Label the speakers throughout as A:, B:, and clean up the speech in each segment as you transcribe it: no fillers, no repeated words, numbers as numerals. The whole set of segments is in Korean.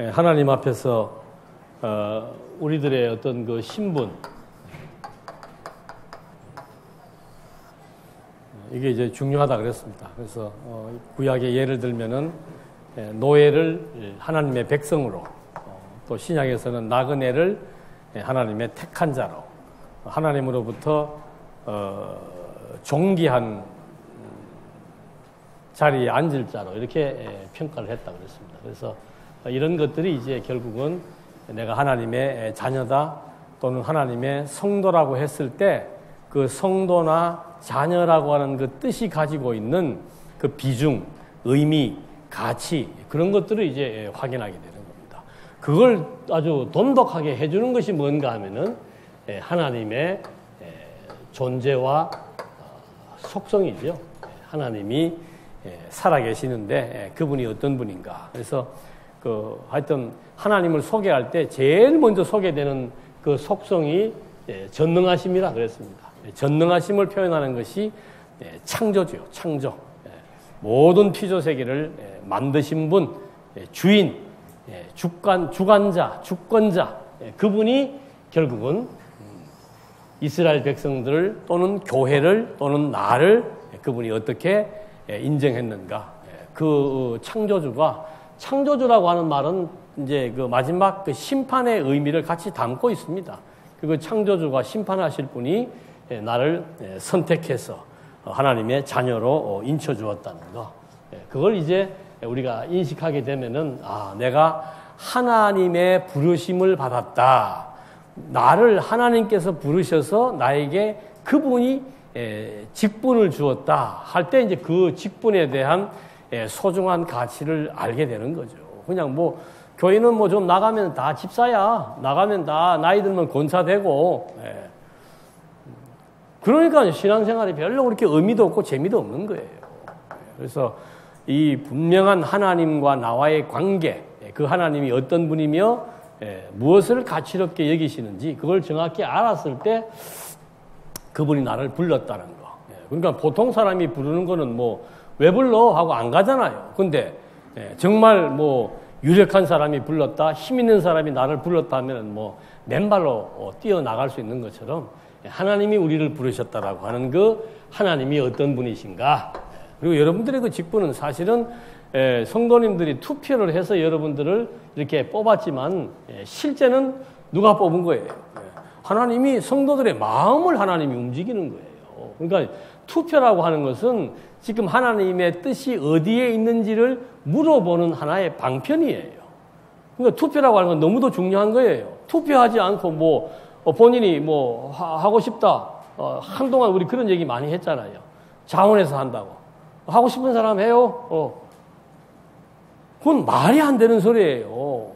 A: 하나님 앞에서 우리들의 어떤 그 신분, 이게 이제 중요하다 그랬습니다. 그래서 구약의 예를 들면은 노예를 하나님의 백성으로, 또 신약에서는 나그네를 하나님의 택한 자로, 하나님으로부터 존귀한 자리에 앉을 자로 이렇게 평가를 했다 그랬습니다. 그래서 이런 것들이 이제 결국은 내가 하나님의 자녀다 또는 하나님의 성도라고 했을 때 그 성도나 자녀라고 하는 그 뜻이 가지고 있는 그 비중, 의미, 가치, 그런 것들을 이제 확인하게 되는 겁니다. 그걸 아주 돈독하게 해주는 것이 뭔가 하면은 하나님의 존재와 속성이죠. 하나님이 살아계시는데 그분이 어떤 분인가. 그래서 하여튼 하나님을 소개할 때 제일 먼저 소개되는 그 속성이 전능하심이라 그랬습니다. 전능하심을 표현하는 것이 창조주요, 창조. 모든 피조세계를 만드신 분, 주인, 주관자, 주권자, 그분이 결국은 이스라엘 백성들을 또는 교회를 또는 나를 그분이 어떻게 인정했는가. 그 창조주가, 창조주라고 하는 말은 이제 그 마지막 그 심판의 의미를 같이 담고 있습니다. 그 창조주가 심판하실 분이 나를 선택해서 하나님의 자녀로 인쳐주었다는 거. 그걸 이제 우리가 인식하게 되면은, 내가 하나님의 부르심을 받았다. 나를 하나님께서 부르셔서 나에게 그분이 직분을 주었다 할 때 이제 그 직분에 대한 소중한 가치를 알게 되는 거죠. 그냥 뭐 교회는 뭐 좀 나가면 다 집사야, 나가면 다 나이 들면 권사 되고, 그러니까 신앙생활이 별로 그렇게 의미도 없고 재미도 없는 거예요. 그래서 이 분명한 하나님과 나와의 관계, 그 하나님이 어떤 분이며 무엇을 가치롭게 여기시는지 그걸 정확히 알았을 때 그분이 나를 불렀다는 거. 그러니까 보통 사람이 부르는 거는 뭐 왜 불러 하고 안 가잖아요. 근데 정말 뭐 유력한 사람이 불렀다, 힘 있는 사람이 나를 불렀다 하면 뭐 맨발로 뛰어나갈 수 있는 것처럼 하나님이 우리를 부르셨다라고 하는 그 하나님이 어떤 분이신가. 그리고 여러분들의 그 직분은 사실은 성도님들이 투표를 해서 여러분들을 이렇게 뽑았지만 실제는 누가 뽑은 거예요? 하나님이 성도들의 마음을 하나님이 움직이는 거예요. 그러니까 투표라고 하는 것은 지금 하나님의 뜻이 어디에 있는지를 물어보는 하나의 방편이에요. 그러니까 투표라고 하는 건 너무도 중요한 거예요. 투표하지 않고 뭐 본인이 뭐 하고 싶다. 한동안 우리 그런 얘기 많이 했잖아요. 자원해서 한다고. 하고 싶은 사람 해요. 그건 말이 안 되는 소리예요.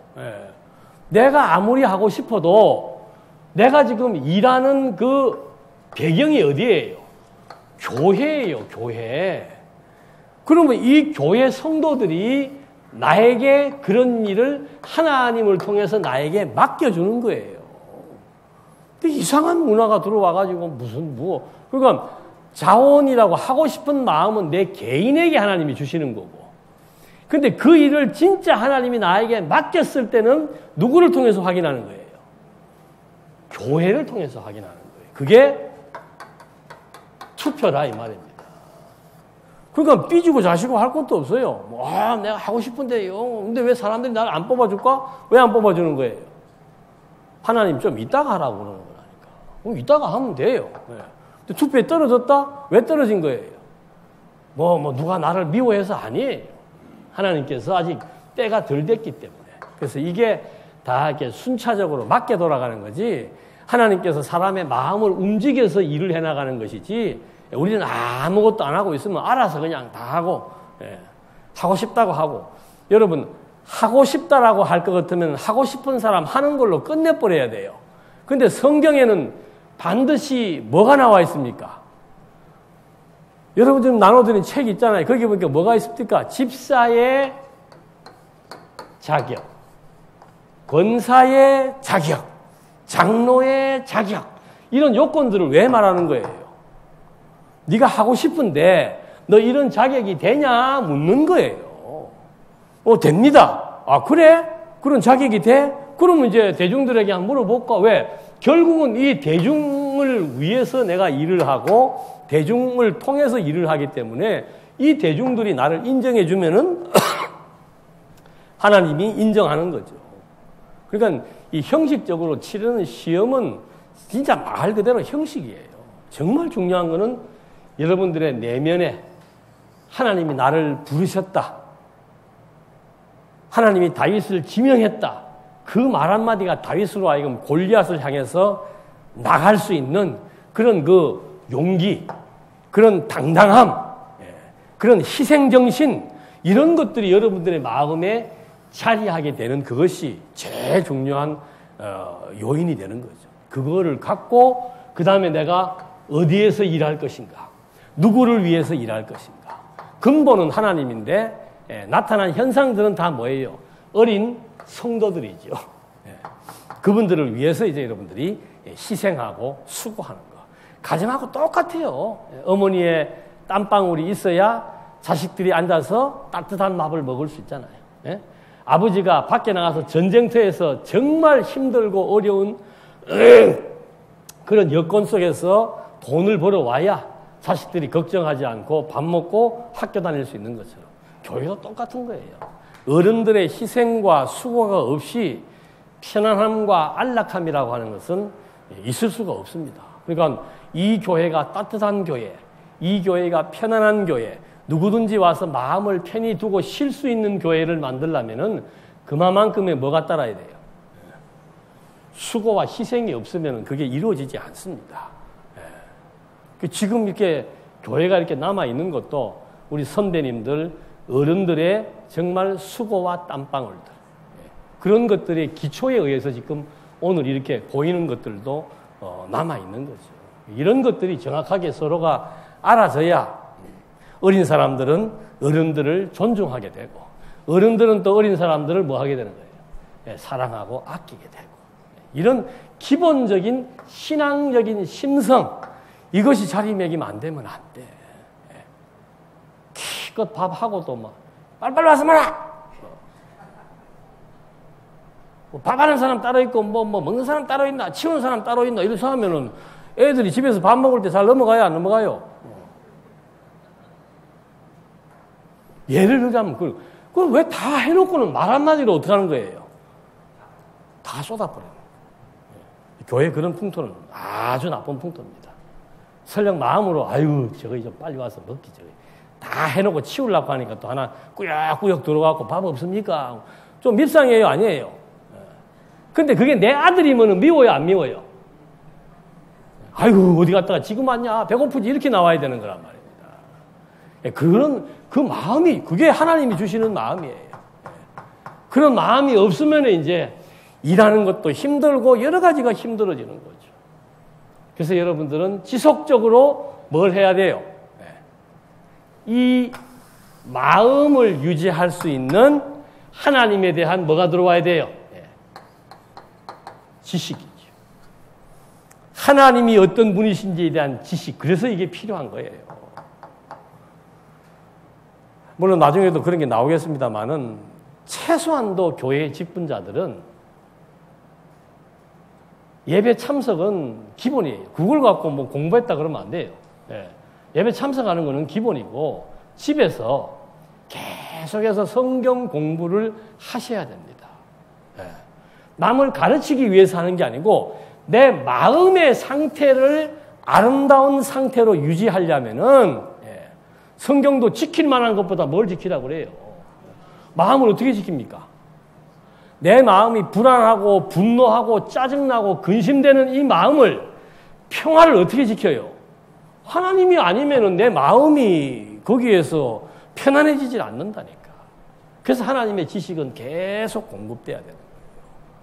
A: 내가 아무리 하고 싶어도 내가 지금 일하는 그 배경이 어디예요? 교회예요, 교회. 그러면 이 교회 성도들이 나에게 그런 일을 하나님을 통해서 나에게 맡겨주는 거예요. 근데 이상한 문화가 들어와가지고 그러니까 자원이라고 하고 싶은 마음은 내 개인에게 하나님이 주시는 거고. 근데 그 일을 진짜 하나님이 나에게 맡겼을 때는 누구를 통해서 확인하는 거예요? 교회를 통해서 확인하는 거예요. 그게 투표라 이 말입니다. 그러니까 삐지고 자시고 할 것도 없어요. 내가 하고 싶은데요. 근데 왜 사람들이 나를 안 뽑아줄까? 왜 안 뽑아주는 거예요? 하나님 좀 이따가 하라고 그러는 거라니까. 그럼 이따가 하면 돼요. 근데 투표에 떨어졌다? 왜 떨어진 거예요? 누가 나를 미워해서 아니에요. 하나님께서 아직 때가 덜 됐기 때문에. 그래서 이게 다 이렇게 순차적으로 맞게 돌아가는 거지, 하나님께서 사람의 마음을 움직여서 일을 해나가는 것이지, 우리는 아무것도 안 하고 있으면 알아서 그냥 다 하고, 하고 싶다고 하고. 여러분, 하고 싶다라고 할 것 같으면 하고 싶은 사람 하는 걸로 끝내버려야 돼요. 근데 성경에는 반드시 뭐가 나와 있습니까? 여러분 지금 나눠드린 책 있잖아요. 거기 보니까 뭐가 있습니까? 집사의 자격, 권사의 자격, 장로의 자격, 이런 요건들을 왜 말하는 거예요? 네가 하고 싶은데 너 이런 자격이 되냐 묻는 거예요. 됩니다. 그래? 그런 자격이 돼? 그러면 이제 대중들에게 한번 물어볼까? 왜? 결국은 이 대중을 위해서 내가 일을 하고 대중을 통해서 일을 하기 때문에 이 대중들이 나를 인정해 주면은 하나님이 인정하는 거죠. 그러니까 이 형식적으로 치르는 시험은 진짜 말 그대로 형식이에요. 정말 중요한 거는 여러분들의 내면에 하나님이 나를 부르셨다. 하나님이 다윗을 지명했다. 그 말 한마디가 다윗으로 하여금 골리앗을 향해서 나갈 수 있는 그런 그 용기, 그런 당당함, 그런 희생정신, 이런 것들이 여러분들의 마음에 자리하게 되는 그것이 제일 중요한 요인이 되는 거죠. 그거를 갖고 그 다음에 내가 어디에서 일할 것인가, 누구를 위해서 일할 것인가. 근본은 하나님인데 나타난 현상들은 다 뭐예요? 어린 성도들이죠. 그분들을 위해서 이제 여러분들이 희생하고 수고하는 거. 가정하고 똑같아요. 어머니의 땀방울이 있어야 자식들이 앉아서 따뜻한 밥을 먹을 수 있잖아요. 아버지가 밖에 나가서 전쟁터에서 정말 힘들고 어려운 그런 여건 속에서 돈을 벌어와야 자식들이 걱정하지 않고 밥 먹고 학교 다닐 수 있는 것처럼 교회도 똑같은 거예요. 어른들의 희생과 수고가 없이 편안함과 안락함이라고 하는 것은 있을 수가 없습니다. 그러니까 이 교회가 따뜻한 교회, 이 교회가 편안한 교회, 누구든지 와서 마음을 편히 두고 쉴 수 있는 교회를 만들려면은 그만큼의 뭐가 따라야 돼요? 수고와 희생이 없으면 그게 이루어지지 않습니다. 지금 이렇게 교회가 이렇게 남아있는 것도 우리 선배님들, 어른들의 정말 수고와 땀방울들, 그런 것들의 기초에 의해서 지금 오늘 이렇게 보이는 것들도 남아있는 거죠. 이런 것들이 정확하게 서로가 알아져야 어린 사람들은 어른들을 존중하게 되고 어른들은 또 어린 사람들을 뭐 하게 되는 거예요? 사랑하고 아끼게 되고. 이런 기본적인 신앙적인 심성, 이것이 자리매김 안 되면 안 돼. 기껏 밥하고도 막 빨리빨리 와서 말아! 밥하는 사람 따로 있고 뭐 먹는 사람 따로 있나, 치우는 사람 따로 있나, 이래서 하면은 애들이 집에서 밥 먹을 때 잘 넘어가요, 안 넘어가요? 예를 들자면 그걸 왜 다 해놓고는 말 한마디로 어떻게 하는 거예요? 다 쏟아버려요. 교회 그런 풍토는 아주 나쁜 풍토입니다. 설령 마음으로 아유 저거 좀 빨리 와서 먹기 저거 다 해놓고 치우려고 하니까 또 하나 꾸역꾸역 들어가고 밥 없습니까? 좀 밉상이에요, 아니에요? 근데 그게 내 아들이면 미워요, 안 미워요? 아이고 어디 갔다가 지금 왔냐, 배고프지, 이렇게 나와야 되는 거란 말입니다. 그런 그 마음이, 그게 하나님이 주시는 마음이에요. 그런 마음이 없으면 이제 일하는 것도 힘들고 여러 가지가 힘들어지는 거죠. 그래서 여러분들은 지속적으로 뭘 해야 돼요? 이 마음을 유지할 수 있는 하나님에 대한 뭐가 들어와야 돼요? 지식이죠. 하나님이 어떤 분이신지에 대한 지식, 그래서 이게 필요한 거예요. 물론 나중에도 그런 게 나오겠습니다만은 최소한도 교회 직분자들은 예배 참석은 기본이에요. 그걸 갖고 뭐 공부했다 그러면 안 돼요. 예배 참석하는 거는 기본이고 집에서 계속해서 성경 공부를 하셔야 됩니다. 남을 가르치기 위해서 하는 게 아니고 내 마음의 상태를 아름다운 상태로 유지하려면은 성경도 지킬 만한 것보다 뭘 지키라고 그래요? 마음을 어떻게 지킵니까? 내 마음이 불안하고 분노하고 짜증나고 근심되는 이 마음을, 평화를 어떻게 지켜요? 하나님이 아니면은 내 마음이 거기에서 편안해지질 않는다니까. 그래서 하나님의 지식은 계속 공급돼야 되는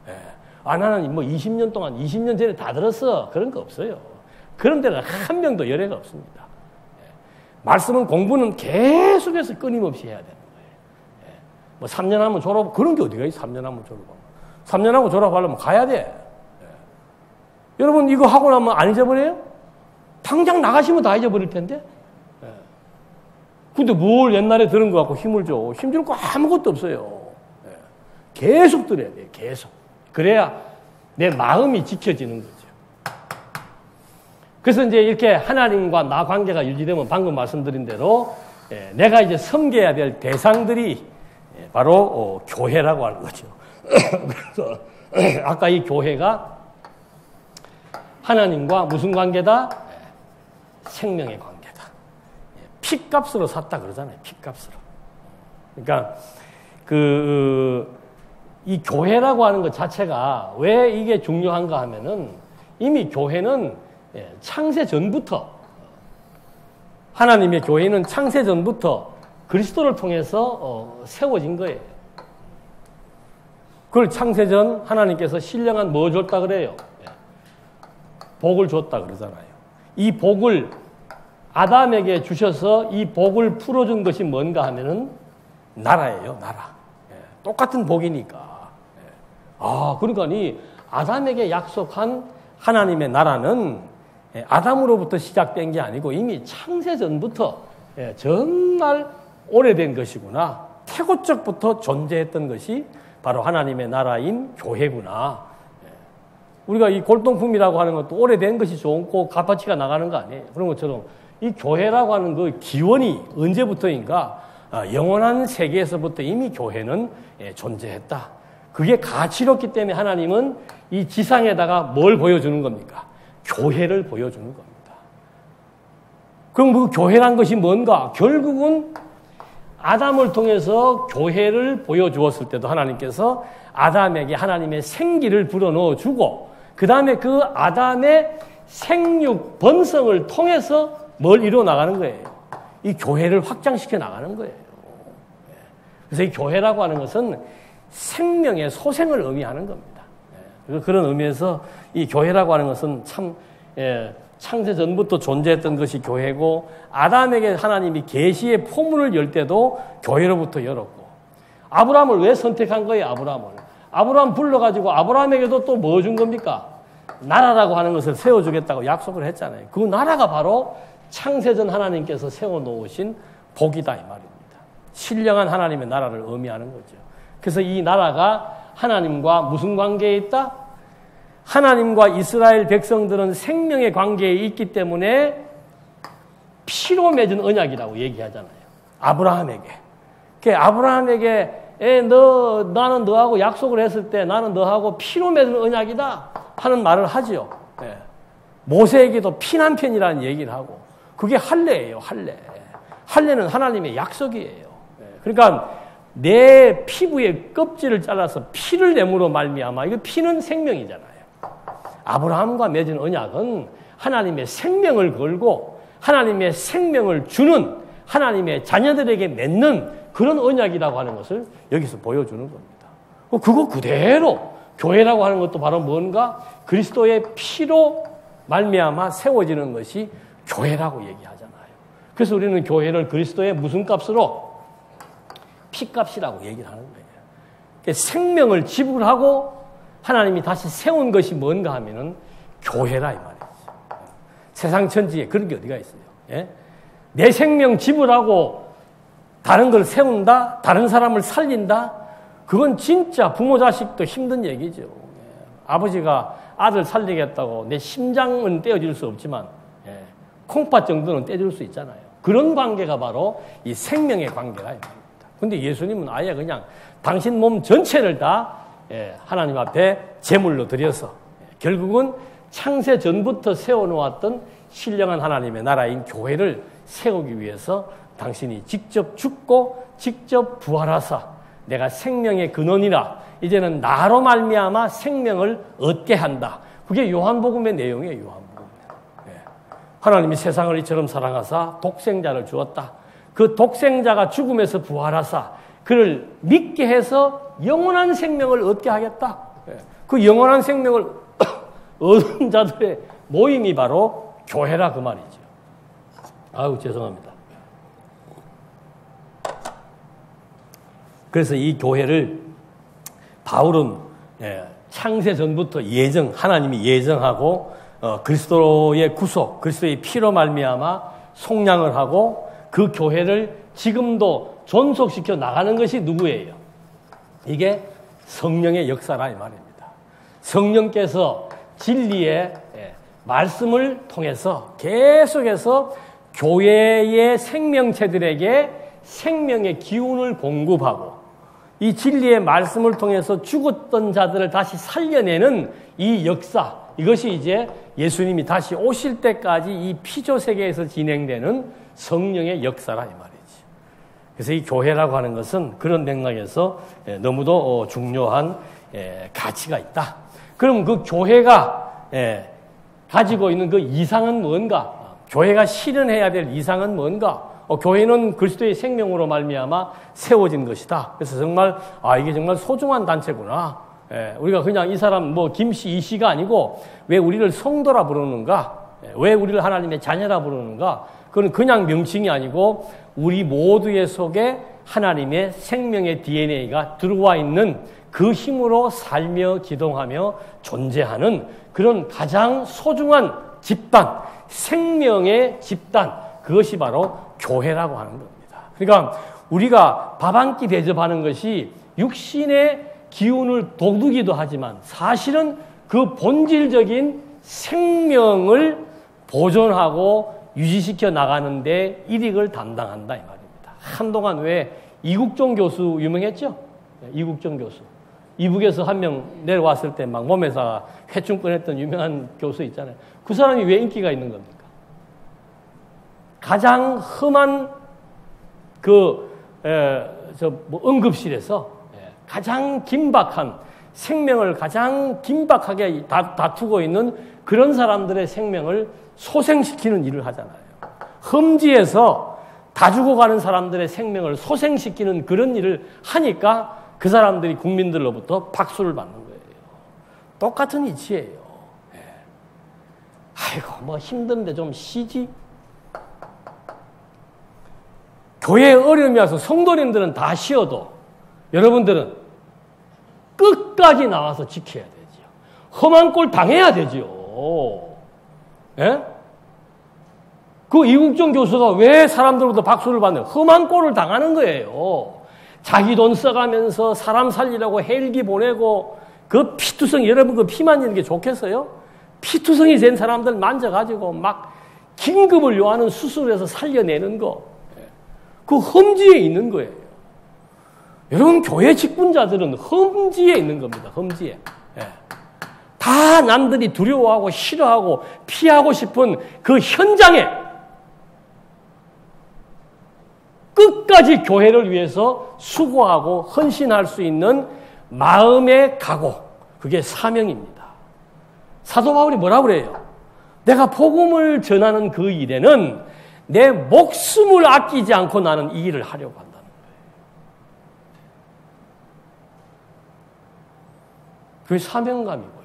A: 거예요. 나는 뭐 20년 동안, 20년 전에 다 들었어. 그런 거 없어요. 그런 데는 한 명도 열애가 없습니다. 말씀은, 공부는 계속해서 끊임없이 해야 되는 거예요. 뭐 3년 하면 졸업, 그런 게 어디가 있어? 3년 하면 졸업하면. 3년 하고 졸업하려면 가야 돼. 여러분 이거 하고 나면 안 잊어버려요? 당장 나가시면 다 잊어버릴 텐데. 근데 뭘 옛날에 들은 거 갖고 힘을 줘. 힘줄 거 아무것도 없어요. 계속 들어야 돼요. 계속. 그래야 내 마음이 지켜지는 거죠. 그래서 이제 이렇게 하나님과 나 관계가 유지되면 방금 말씀드린 대로 내가 이제 섬겨야 될 대상들이 바로 교회라고 하는 거죠. 그래서 아까 이 교회가 하나님과 무슨 관계다? 생명의 관계다. 피값으로 샀다 그러잖아요. 피값으로. 그러니까 이 교회라고 하는 것 자체가 왜 이게 중요한가 하면은 이미 교회는 창세 전부터 하나님의 교회는 창세 전부터 그리스도를 통해서 세워진 거예요. 그걸 창세 전 하나님께서 신령한 뭐 줬다 그래요? 복을 줬다 그러잖아요. 이 복을 아담에게 주셔서 이 복을 풀어준 것이 뭔가 하면은 나라예요, 나라. 똑같은 복이니까. 그러니까 이 아담에게 약속한 하나님의 나라는 아담으로부터 시작된 게 아니고 이미 창세 전부터 정말 오래된 것이구나. 태고적부터 존재했던 것이 바로 하나님의 나라인 교회구나. 우리가 이 골동품이라고 하는 것도 오래된 것이 좋고 값어치가 나가는 거 아니에요. 그런 것처럼 이 교회라고 하는 그 기원이 언제부터인가 영원한 세계에서부터 이미 교회는 존재했다. 그게 가치롭기 때문에 하나님은 이 지상에다가 뭘 보여주는 겁니까? 교회를 보여주는 겁니다. 그럼 그 교회란 것이 뭔가? 결국은 아담을 통해서 교회를 보여주었을 때도 하나님께서 아담에게 하나님의 생기를 불어넣어 주고 그 다음에 그 아담의 생육 번성을 통해서 뭘 이루어 나가는 거예요. 이 교회를 확장시켜 나가는 거예요. 그래서 이 교회라고 하는 것은 생명의 소생을 의미하는 겁니다. 그런 의미에서 이 교회라고 하는 것은 참 창세 전부터 존재했던 것이 교회고 아담에게 하나님이 계시의 포문을 열 때도 교회로부터 열었고 아브라함을 왜 선택한 거예요? 아브라함 불러가지고 아브라함에게도 또 뭐 준 겁니까? 나라라고 하는 것을 세워주겠다고 약속을 했잖아요. 그 나라가 바로 창세전 하나님께서 세워놓으신 복이다 이 말입니다. 신령한 하나님의 나라를 의미하는 거죠. 그래서 이 나라가 하나님과 무슨 관계에 있다? 하나님과 이스라엘 백성들은 생명의 관계에 있기 때문에 피로 맺은 언약이라고 얘기하잖아요. 아브라함에게. 나는 너하고 약속을 했을 때 나는 너하고 피로 맺은 언약이다 하는 말을 하죠. 모세에게도 피난편이라는 얘기를 하고 그게 할례예요. 할례는 하나님의 약속이에요. 그러니까 내 피부의 껍질을 잘라서 피를 내므로 말미암아 이거 피는 생명이잖아요. 아브라함과 맺은 언약은 하나님의 생명을 걸고 하나님의 생명을 주는 하나님의 자녀들에게 맺는 그런 언약이라고 하는 것을 여기서 보여주는 겁니다. 그거 그대로 교회라고 하는 것도 바로 뭔가 그리스도의 피로 말미암아 세워지는 것이 교회라고 얘기하잖아요. 그래서 우리는 교회를 그리스도의 무슨 값으로? 피값이라고 얘기를 하는 거예요. 생명을 지불하고 하나님이 다시 세운 것이 뭔가 하면은 교회라 이 말이죠. 세상 천지에 그런 게 어디가 있어요? 내 생명 지불하고 다른 걸 세운다? 다른 사람을 살린다? 그건 진짜 부모 자식도 힘든 얘기죠. 아버지가 아들 살리겠다고 내 심장은 떼어줄 수 없지만 콩팥 정도는 떼줄 수 있잖아요. 그런 관계가 바로 이 생명의 관계라 이 말입니다. 근데 예수님은 아예 그냥 당신 몸 전체를 다 하나님 앞에 제물로 드려서 결국은 창세 전부터 세워놓았던 신령한 하나님의 나라인 교회를 세우기 위해서 당신이 직접 죽고 직접 부활하사 내가 생명의 근원이라 이제는 나로 말미암아 생명을 얻게 한다. 그게 요한복음의 내용이에요. 요한복음. 하나님이 세상을 이처럼 사랑하사 독생자를 주었다. 그 독생자가 죽음에서 부활하사 그를 믿게 해서 영원한 생명을 얻게 하겠다. 그 영원한 생명을 얻은 자들의 모임이 바로 교회라 그 말이죠. 아유 죄송합니다. 그래서 이 교회를 바울은 창세 전부터 하나님이 예정하고 그리스도의 구속, 그리스도의 피로 말미암아 속량을 하고 그 교회를 지금도 존속시켜 나가는 것이 누구예요? 이게 성령의 역사라 이 말입니다. 성령께서 진리의 말씀을 통해서 계속해서 교회의 생명체들에게 생명의 기운을 공급하고 이 진리의 말씀을 통해서 죽었던 자들을 다시 살려내는 이 역사, 이것이 이제 예수님이 다시 오실 때까지 이 피조 세계에서 진행되는 성령의 역사라 이 말이지. 그래서 이 교회라고 하는 것은 그런 맥락에서 너무도 중요한 가치가 있다. 그럼 그 교회가 가지고 있는 그 이상은 뭔가? 교회가 실현해야 될 이상은 뭔가? 교회는 그리스도의 생명으로 말미암아 세워진 것이다. 그래서 정말 이게 정말 소중한 단체구나. 우리가 그냥 이 사람 김씨 이씨가 아니고 왜 우리를 성도라 부르는가? 왜 우리를 하나님의 자녀라 부르는가? 그건 그냥 명칭이 아니고 우리 모두의 속에 하나님의 생명의 DNA가 들어와 있는 그 힘으로 살며 기동하며 존재하는 그런 가장 소중한 집단, 생명의 집단, 그것이 바로 교회라고 하는 겁니다. 그러니까 우리가 밥 한 끼 대접하는 것이 육신의 기운을 돋우기도 하지만 사실은 그 본질적인 생명을 보존하고 유지시켜 나가는데 일익을 담당한다 이 말입니다. 한동안 왜 이국종 교수 유명했죠? 이국종 교수. 이북에서 한 명 내려왔을 때 막 몸에서 회충 꺼냈던 유명한 교수 있잖아요. 그 사람이 왜 인기가 있는 겁니까? 가장 험한 응급실에서 가장 긴박한 생명을 가장 긴박하게 다투고 있는 그런 사람들의 생명을 소생시키는 일을 하잖아요. 험지에서 다 죽어가는 사람들의 생명을 소생시키는 그런 일을 하니까 그 사람들이 국민들로부터 박수를 받는 거예요. 똑같은 이치예요. 아이고 힘든데 좀 쉬지. 교회에 어려움이 와서 성도님들은 다 쉬어도 여러분들은 끝까지 나와서 지켜야 되죠. 험한 꼴 당해야 되죠. 예? 그 이국종 교수가 왜 사람들로부터 박수를 받는 험한 꼴을 당하는 거예요. 자기 돈 써가면서 사람 살리라고 헬기 보내고 그 피투성, 여러분 그 피 만지는 게 좋겠어요? 피투성이 된 사람들 만져가지고 막 긴급을 요하는 수술해서 살려내는 거. 그 험지에 있는 거예요. 여러분 교회 직분자들은 험지에 있는 겁니다. 험지에. 다 남들이 두려워하고 싫어하고 피하고 싶은 그 현장에 끝까지 교회를 위해서 수고하고 헌신할 수 있는 마음의 각오, 그게 사명입니다. 사도 바울이 뭐라고 그래요? 내가 복음을 전하는 그 일에는 내 목숨을 아끼지 않고 나는 이 일을 하려고 한다는 거예요. 그게 사명감이고요.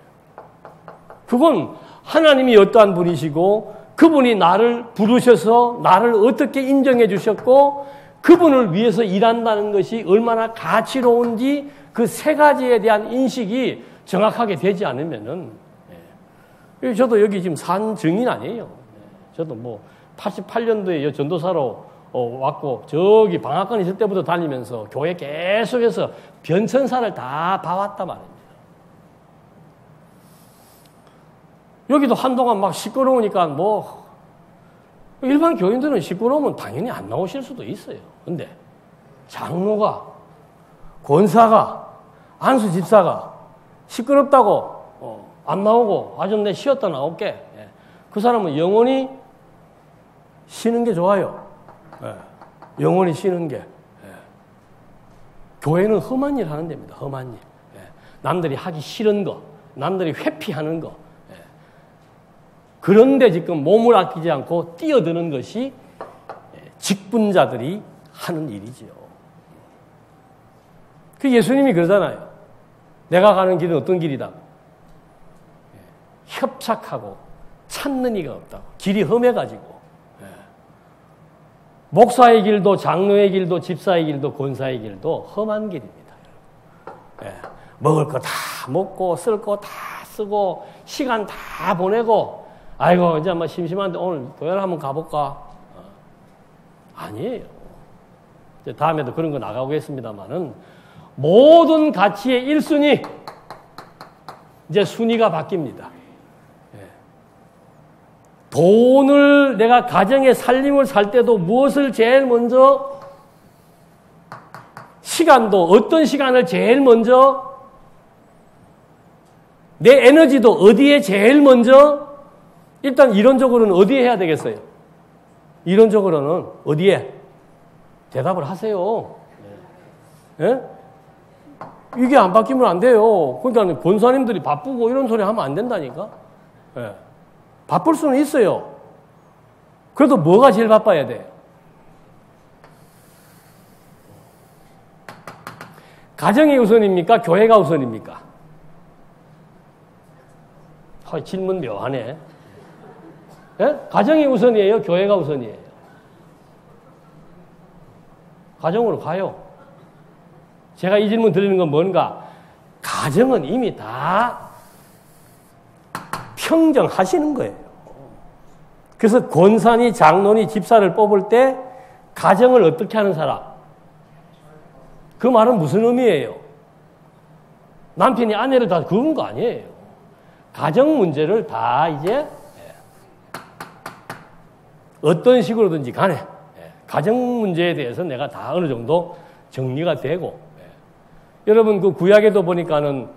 A: 그건 하나님이 어떠한 분이시고 그분이 나를 부르셔서 나를 어떻게 인정해 주셨고 그분을 위해서 일한다는 것이 얼마나 가치로운지 그 세 가지에 대한 인식이 정확하게 되지 않으면은, 저도 여기 지금 산 증인 아니에요. 저도 88년도에 전도사로 왔고 저기 방학간 있을 때부터 다니면서 교회 계속해서 변천사를 다 봐왔단 말입니다. 여기도 한동안 막 시끄러우니까 일반 교인들은 시끄러우면 당연히 안 나오실 수도 있어요. 근데 장로가, 권사가, 안수 집사가 시끄럽다고 안 나오고 좀 내 쉬었다 나올게. 그 사람은 영원히 쉬는 게 좋아요. 영원히 쉬는 게. 교회는 험한 일 하는 데입니다. 험한 일. 남들이 하기 싫은 거, 남들이 회피하는 거. 그런데 지금 몸을 아끼지 않고 뛰어드는 것이 직분자들이 하는 일이지요. 그 예수님이 그러잖아요. 내가 가는 길은 어떤 길이다? 협착하고 찾는 이가 없다고. 길이 험해가지고. 목사의 길도 장로의 길도 집사의 길도 권사의 길도 험한 길입니다. 먹을 거 다 먹고 쓸 거 다 쓰고 시간 다 보내고 아이고 이제 심심한데 오늘 교회를 한번 가볼까? 아니에요. 다음에도 그런 거 나가보겠습니다만은 모든 가치의 1순위, 이제 순위가 바뀝니다. 돈을 내가 가정의 살림을 살 때도 무엇을 제일 먼저, 시간도 어떤 시간을 제일 먼저, 내 에너지도 어디에 제일 먼저, 일단 이론적으로는 어디에 해야 되겠어요? 이론적으로는 어디에? 대답을 하세요. 예? 이게 안 바뀌면 안 돼요. 그러니까 권사님들이 바쁘고 이런 소리 하면 안 된다니까. 예. 바쁠 수는 있어요. 그래도 뭐가 제일 바빠야 돼? 가정이 우선입니까? 교회가 우선입니까? 질문 묘하네. 예? 가정이 우선이에요? 교회가 우선이에요? 가정으로 가요. 제가 이 질문 드리는 건 뭔가? 가정은 이미 다 평정하시는 거예요. 그래서 권사니 장로니 집사를 뽑을 때 가정을 어떻게 하는 사람? 그 말은 무슨 의미예요? 남편이 아내를 다 그은 거 아니에요. 가정 문제를 다 이제 어떤 식으로든지 간에 가정 문제에 대해서 내가 다 어느 정도 정리가 되고, 여러분 그 구약에도 보니까는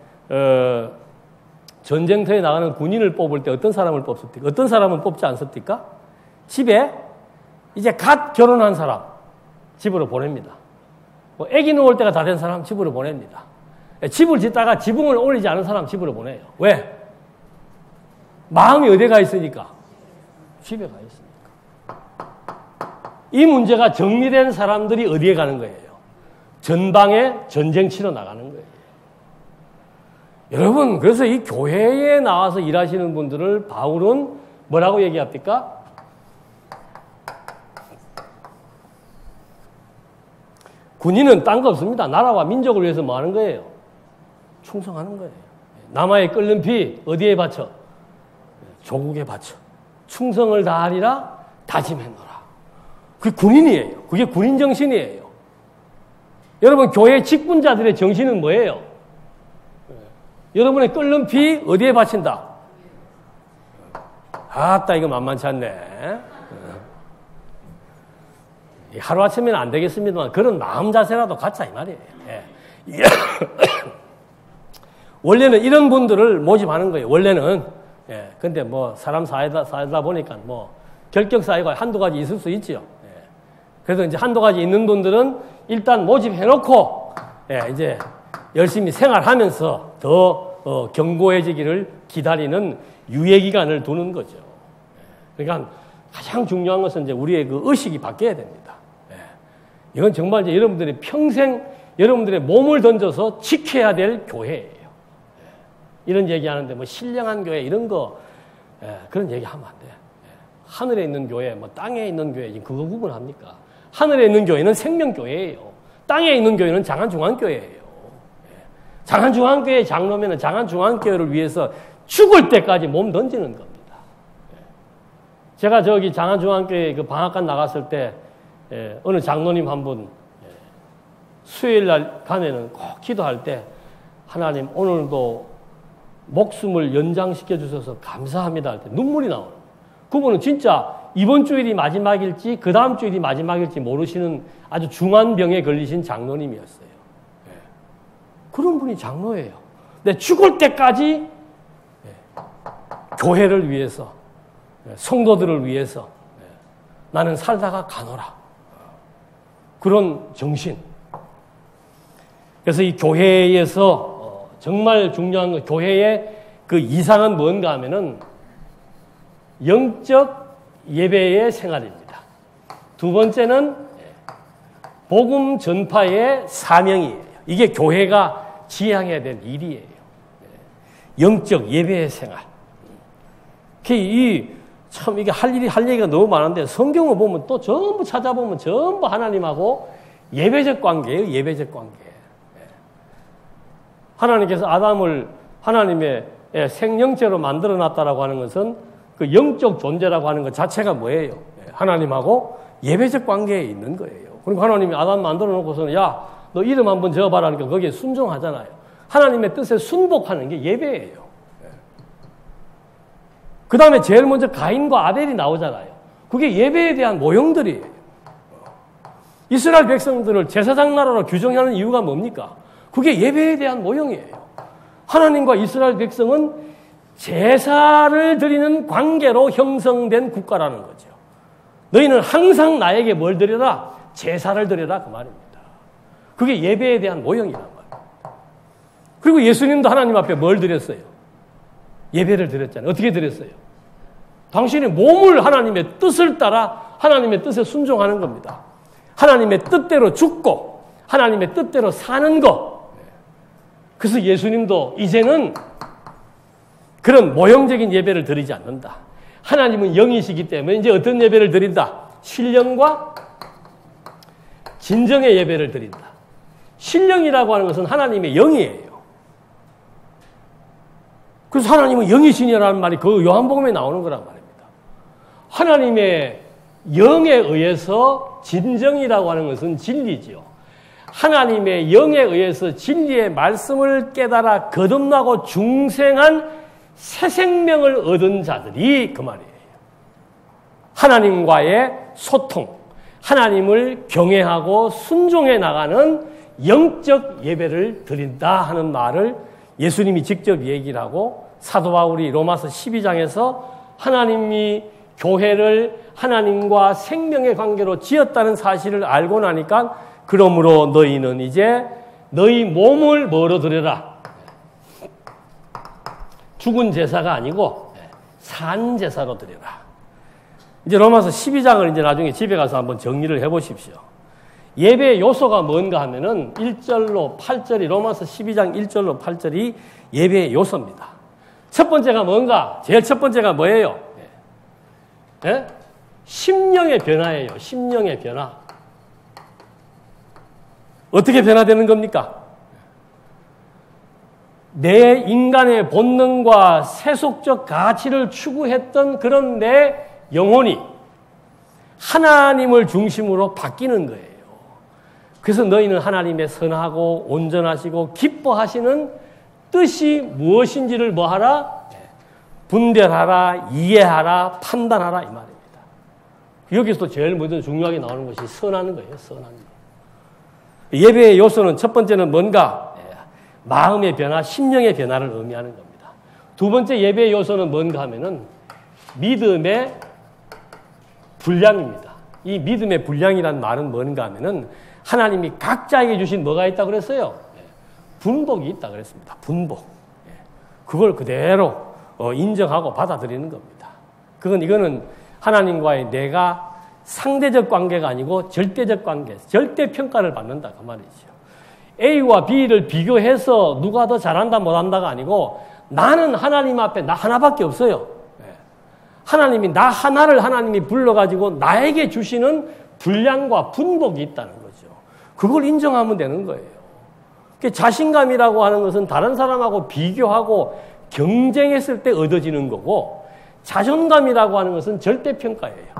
A: 전쟁터에 나가는 군인을 뽑을 때 어떤 사람을 뽑습니까? 어떤 사람은 뽑지 않습니까? 집에 이제 갓 결혼한 사람 집으로 보냅니다. 뭐 아기 놓을 때가 다 된 사람 집으로 보냅니다. 집을 짓다가 지붕을 올리지 않은 사람 집으로 보내요. 왜? 마음이 어디에 가 있으니까? 집에 가 있으니까. 이 문제가 정리된 사람들이 어디에 가는 거예요? 전방에 전쟁 치러 나가는 거예요. 여러분, 그래서 이 교회에 나와서 일하시는 분들을 바울은 뭐라고 얘기합니까? 군인은 딴 거 없습니다. 나라와 민족을 위해서 뭐 하는 거예요? 충성하는 거예요. 남아의 끓는 피 어디에 바쳐? 조국에 바쳐. 충성을 다하리라 다짐해놓으라. 그게 군인이에요. 그게 군인 정신이에요. 여러분, 교회 직분자들의 정신은 뭐예요? 여러분의 끓는 피 어디에 바친다? 아따, 이거 만만치 않네. 하루아침에는 안 되겠습니다만 그런 마음 자세라도 갖자 이 말이에요. 예. 원래는 이런 분들을 모집하는 거예요. 원래는. 예. 근데 뭐 사람 살다 보니까 뭐 결격 사유가 한두 가지 있을 수 있죠. 예. 그래서 이제 한두 가지 있는 분들은 일단 모집해놓고 이제 열심히 생활하면서 더 견고해지기를 기다리는 유예 기간을 두는 거죠. 그러니까 가장 중요한 것은 이제 우리의 그 의식이 바뀌어야 됩니다. 이건 정말 이제 여러분들이 평생 여러분들의 몸을 던져서 지켜야 될 교회예요. 이런 얘기하는데 뭐 신령한 교회 이런 거 그런 얘기하면 안 돼. 하늘에 있는 교회, 뭐 땅에 있는 교회 지금 그거 구분합니까? 하늘에 있는 교회는 생명교회예요. 땅에 있는 교회는 장안중앙교회예요. 장안중앙교회 장로면은 장안중앙교회를 위해서 죽을 때까지 몸 던지는 겁니다. 제가 저기 장안중앙교회 그 방학간 나갔을 때 어느 장로님 한 분 수요일 날 가면은 꼭 기도할 때 하나님 오늘도 목숨을 연장시켜 주셔서 감사합니다 할 때 눈물이 나오는 거예요. 그분은 진짜 이번 주일이 마지막일지 그 다음 주일이 마지막일지 모르시는 아주 중한 병에 걸리신 장로님이었어요. 그런 분이 장로예요. 근데 죽을 때까지 교회를 위해서 성도들을 위해서 나는 살다가 가노라. 그런 정신. 그래서 이 교회에서 정말 중요한 건 교회의 그 이상은 뭔가 하면은 영적 예배의 생활입니다. 두 번째는 복음 전파의 사명이에요. 이게 교회가 지향해야 될 일이에요. 영적 예배의 생활. 참 이게 할 얘기가 너무 많은데 성경을 보면 또 전부 찾아보면 전부 하나님하고 예배적 관계예요. 예배적 관계. 하나님께서 아담을 하나님의 생명체로 만들어 놨다라고 하는 것은 그 영적 존재라고 하는 것 자체가 뭐예요? 하나님하고 예배적 관계에 있는 거예요. 그리고 하나님이 아담 만들어 놓고서는 야, 너 이름 한번 적어봐라 하니까 거기에 순종하잖아요. 하나님의 뜻에 순복하는 게 예배예요. 그 다음에 제일 먼저 가인과 아벨이 나오잖아요. 그게 예배에 대한 모형들이에요. 이스라엘 백성들을 제사장 나라로 규정하는 이유가 뭡니까? 그게 예배에 대한 모형이에요. 하나님과 이스라엘 백성은 제사를 드리는 관계로 형성된 국가라는 거죠. 너희는 항상 나에게 뭘 드려라? 제사를 드려라 그 말입니다. 그게 예배에 대한 모형이란 말이에요. 그리고 예수님도 하나님 앞에 뭘 드렸어요? 예배를 드렸잖아요. 어떻게 드렸어요? 당신이 몸을 하나님의 뜻을 따라 하나님의 뜻에 순종하는 겁니다. 하나님의 뜻대로 죽고 하나님의 뜻대로 사는 것. 그래서 예수님도 이제는 그런 모형적인 예배를 드리지 않는다. 하나님은 영이시기 때문에 이제 어떤 예배를 드린다? 신령과 진정의 예배를 드린다. 신령이라고 하는 것은 하나님의 영이에요. 그래서 하나님은 영이시니라는 말이 그 요한복음에 나오는 거란 말입니다. 하나님의 영에 의해서 진정이라고 하는 것은 진리지요. 하나님의 영에 의해서 진리의 말씀을 깨달아 거듭나고 중생한 새 생명을 얻은 자들이 그 말이에요. 하나님과의 소통, 하나님을 경외하고 순종해 나가는 영적 예배를 드린다 하는 말을 예수님이 직접 얘기를 하고 사도 바울이 로마서 12장에서 하나님이 교회를 하나님과 생명의 관계로 지었다는 사실을 알고 나니까 그러므로 너희는 이제 너희 몸을 뭐로 드려라? 죽은 제사가 아니고 산 제사로 드려라. 이제 로마서 12장을 이제 나중에 집에 가서 한번 정리를 해 보십시오. 예배의 요소가 뭔가 하면은 1절로 8절이 로마서 12장 1절로 8절이 예배의 요소입니다. 첫 번째가 뭔가? 제일 첫 번째가 뭐예요? 예? 심령의 변화예요. 심령의 변화. 어떻게 변화되는 겁니까? 내 인간의 본능과 세속적 가치를 추구했던 그런 내 영혼이 하나님을 중심으로 바뀌는 거예요. 그래서 너희는 하나님의 선하고 온전하시고 기뻐하시는 뜻이 무엇인지를 뭐하라? 분별하라, 이해하라, 판단하라 이 말입니다. 여기서 제일 먼저 중요하게 나오는 것이 선하는 거예요. 선하는 거. 예배의 요소는 첫 번째는 뭔가? 마음의 변화, 심령의 변화를 의미하는 겁니다. 두 번째 예배의 요소는 뭔가 하면은 믿음의 분량입니다. 이 믿음의 분량이란 말은 뭔가 하면은 하나님이 각자에게 주신 뭐가 있다고 그랬어요? 분복이 있다고 그랬습니다. 분복. 그걸 그대로 인정하고 받아들이는 겁니다. 이거는 하나님과의 내가 상대적 관계가 아니고 절대적 관계, 절대 평가를 받는다 그 말이죠. A와 B를 비교해서 누가 더 잘한다 못한다가 아니고 나는 하나님 앞에 나 하나밖에 없어요. 하나님이 나 하나를 하나님이 불러가지고 나에게 주시는 분량과 분복이 있다는 거죠. 그걸 인정하면 되는 거예요. 자신감이라고 하는 것은 다른 사람하고 비교하고 경쟁했을 때 얻어지는 거고 자존감이라고 하는 것은 절대평가예요.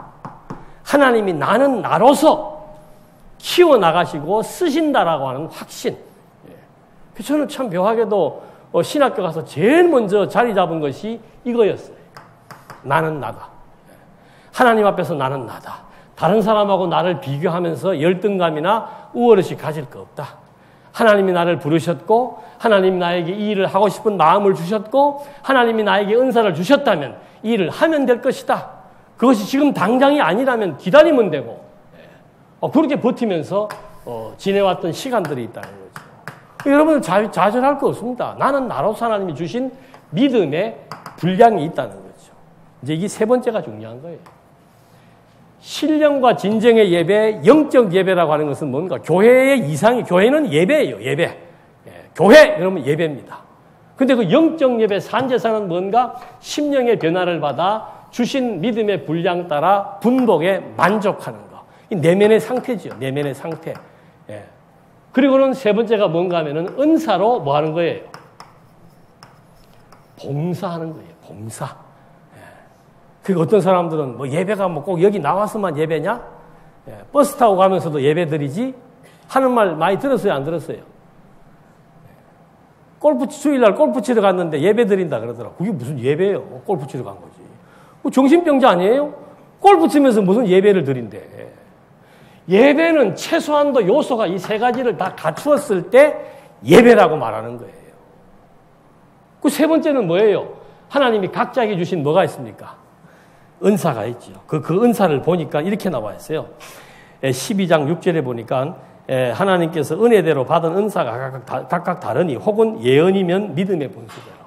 A: 하나님이 나는 나로서 키워나가시고 쓰신다라고 하는 확신. 저는 참 묘하게도 신학교 가서 제일 먼저 자리 잡은 것이 이거였어요. 나는 나다. 하나님 앞에서 나는 나다. 다른 사람하고 나를 비교하면서 열등감이나 우월의식 가질 거 없다. 하나님이 나를 부르셨고 하나님이 나에게 이 일을 하고 싶은 마음을 주셨고 하나님이 나에게 은사를 주셨다면 이 일을 하면 될 것이다. 그것이 지금 당장이 아니라면 기다리면 되고 그렇게 버티면서 지내왔던 시간들이 있다는 거죠. 여러분은 좌절할 거 없습니다. 나는 나로서 하나님이 주신 믿음의 분량이 있다는 거죠. 이제 이게 세 번째가 중요한 거예요. 신령과 진정의 예배, 영적 예배라고 하는 것은 뭔가? 교회의 이상이, 교회는 예배예요, 예배. 교회, 여러분 예배입니다. 근데 그 영적 예배, 산제사는 뭔가? 심령의 변화를 받아 주신 믿음의 분량 따라 분복에 만족하는 거. 이 내면의 상태죠, 내면의 상태. 그리고는 세 번째가 뭔가 하면은 은사로 뭐 하는 거예요? 봉사하는 거예요, 봉사. 그 어떤 사람들은 뭐 예배가 뭐 꼭 여기 나와서만 예배냐? 버스 타고 가면서도 예배 드리지? 하는 말 많이 들었어요? 안 들었어요? 주일날 골프 치러 갔는데 예배 드린다 그러더라고. 그게 무슨 예배예요? 골프 치러 간 거지. 뭐 정신병자 아니에요? 골프 치면서 무슨 예배를 드린대. 예배는 최소한도 요소가 이 세 가지를 다 갖추었을 때 예배라고 말하는 거예요. 그 세 번째는 뭐예요? 하나님이 각자에게 주신 뭐가 있습니까? 은사가 있죠. 그 은사를 보니까 이렇게 나와 있어요. 12장 6절에 보니까 하나님께서 은혜대로 받은 은사가 각각 다르니 혹은 예언이면 믿음의 본수대로.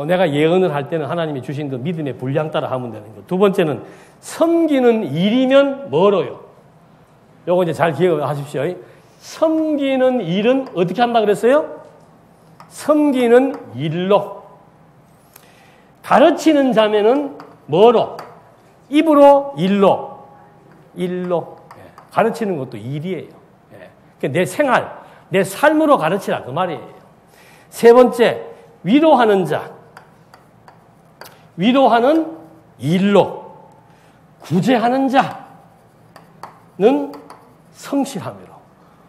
A: 내가 예언을 할 때는 하나님이 주신 그 믿음의 분량 따라 하면 되는 거. 두 번째는 섬기는 일이면 뭐로요? 요거 이제 잘 기억하십시오. 섬기는 일은 어떻게 한다 그랬어요? 섬기는 일로. 가르치는 자매는 뭐로? 입으로, 일로. 가르치는 것도 일이에요. 내 생활, 내 삶으로 가르치라 그 말이에요. 세 번째, 위로하는 자. 위로하는 일로. 구제하는 자는 성실함으로.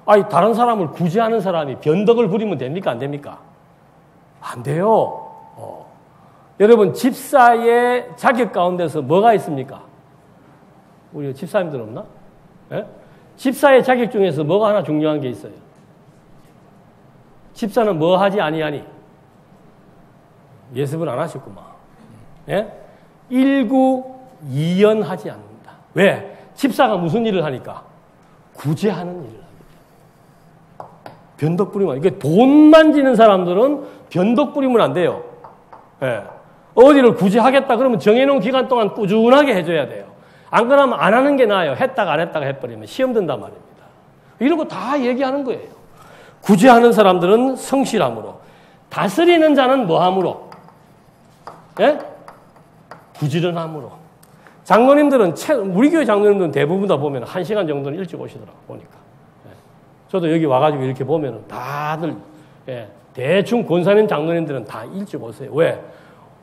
A: 아니, 다른 사람을 구제하는 사람이 변덕을 부리면 됩니까? 안 됩니까? 안 돼요. 여러분, 집사의 자격 가운데서 뭐가 있습니까? 우리 집사님들 없나? 예? 집사의 자격 중에서 뭐가 하나 중요한 게 있어요? 집사는 뭐 하지 아니하니? 예습을 안 하셨구만. 예? 일구이연하지 않는다. 왜? 집사가 무슨 일을 하니까? 구제하는 일을 합니다. 변덕 부리면, 이게 돈 만지는 사람들은 변덕 부리면 안 돼요. 예. 어디를 구제하겠다 그러면 정해놓은 기간 동안 꾸준하게 해줘야 돼요. 안 그러면 안 하는 게 나아요. 했다가 안 했다가 해버리면 시험 든단 말입니다. 이런 거 다 얘기하는 거예요. 구제하는 사람들은 성실함으로. 다스리는 자는 뭐함으로? 예? 부지런함으로. 장로님들은, 우리 교회 장로님들은 대부분 다 보면 1시간 정도는 일찍 오시더라고, 보니까. 예. 저도 여기 와가지고 이렇게 보면 다들, 예, 대충 권사님 장로님들은 다 일찍 오세요. 왜?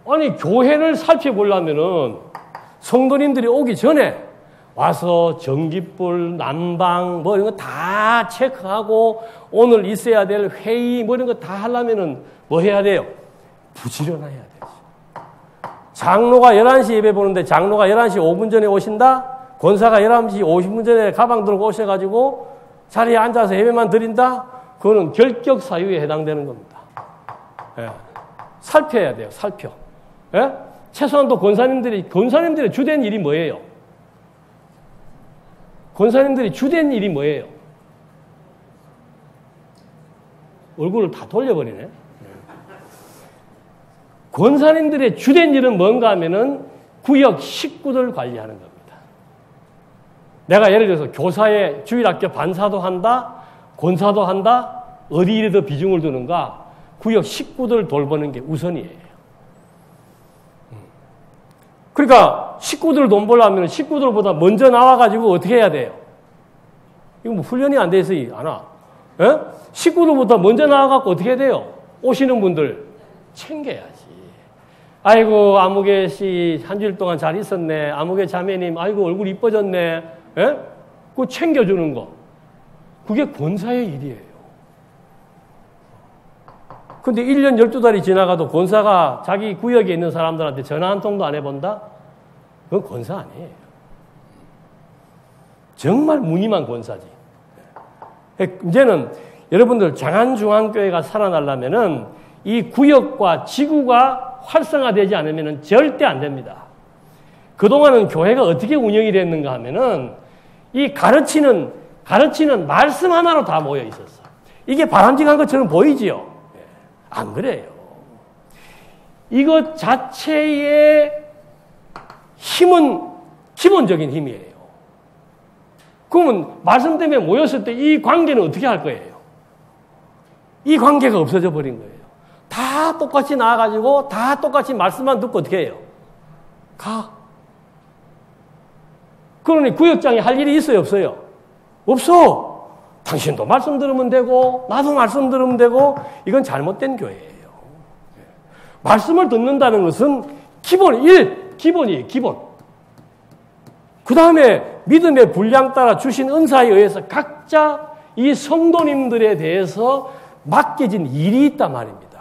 A: 아니, 교회를 살펴보려면은 성도님들이 오기 전에 와서 전깃불, 난방, 뭐 이런 거 다 체크하고 오늘 있어야 될 회의, 뭐 이런 거 다 하려면은 뭐 해야 돼요? 부지런해야 되죠. 장로가 11시 예배 보는데 장로가 11시 5분 전에 오신다? 권사가 11시 50분 전에 가방 들고 오셔가지고 자리에 앉아서 예배만 드린다? 그거는 결격 사유에 해당되는 겁니다. 예. 살펴야 돼요, 살펴. 예? 최소한도 권사님들의 주된 일이 뭐예요? 권사님들이 주된 일이 뭐예요? 얼굴을 다 돌려버리네. 권사님들의 주된 일은 뭔가 하면은 구역 식구들 관리하는 겁니다. 내가 예를 들어서 교사의 주일학교 반사도 한다, 권사도 한다, 어디 일에 더 비중을 두는가? 구역 식구들 돌보는 게 우선이에요. 그러니까 식구들 돈 벌려면 식구들보다 먼저 나와가지고 어떻게 해야 돼요? 이거 뭐 훈련이 안 돼서 안 와. 예? 식구들보다 먼저 나와갖고 어떻게 해야 돼요? 오시는 분들 챙겨야지. 아이고, 아무개 씨 한 주일 동안 잘 있었네. 아무개 자매님, 아이고, 얼굴 이뻐졌네. 예? 그거 챙겨주는 거. 그게 권사의 일이에요. 근데 1년 12달이 지나가도 권사가 자기 구역에 있는 사람들한테 전화 한 통도 안 해본다? 그건 권사 아니에요. 정말 무늬만 권사지. 이제는 여러분들 장안중앙교회가 살아나려면은 이 구역과 지구가 활성화되지 않으면 절대 안 됩니다. 그동안은 교회가 어떻게 운영이 됐는가 하면은 이 가르치는 말씀 하나로 다 모여 있었어. 이게 바람직한 것처럼 보이지요? 안 그래요. 이것 자체의 힘은 기본적인 힘이에요. 그러면 말씀 때문에 모였을 때 이 관계는 어떻게 할 거예요? 이 관계가 없어져 버린 거예요. 다 똑같이 나와가지고 다 똑같이 말씀만 듣고 어떻게 해요? 가. 그러니 구역장이 할 일이 있어요, 없어요? 없어. 당신도 말씀 들으면 되고 나도 말씀 들으면 되고 이건 잘못된 교회예요. 말씀을 듣는다는 것은 기본이에요, 기본. 그 다음에 믿음의 분량 따라 주신 은사에 의해서 각자 이 성도님들에 대해서 맡겨진 일이 있단 말입니다.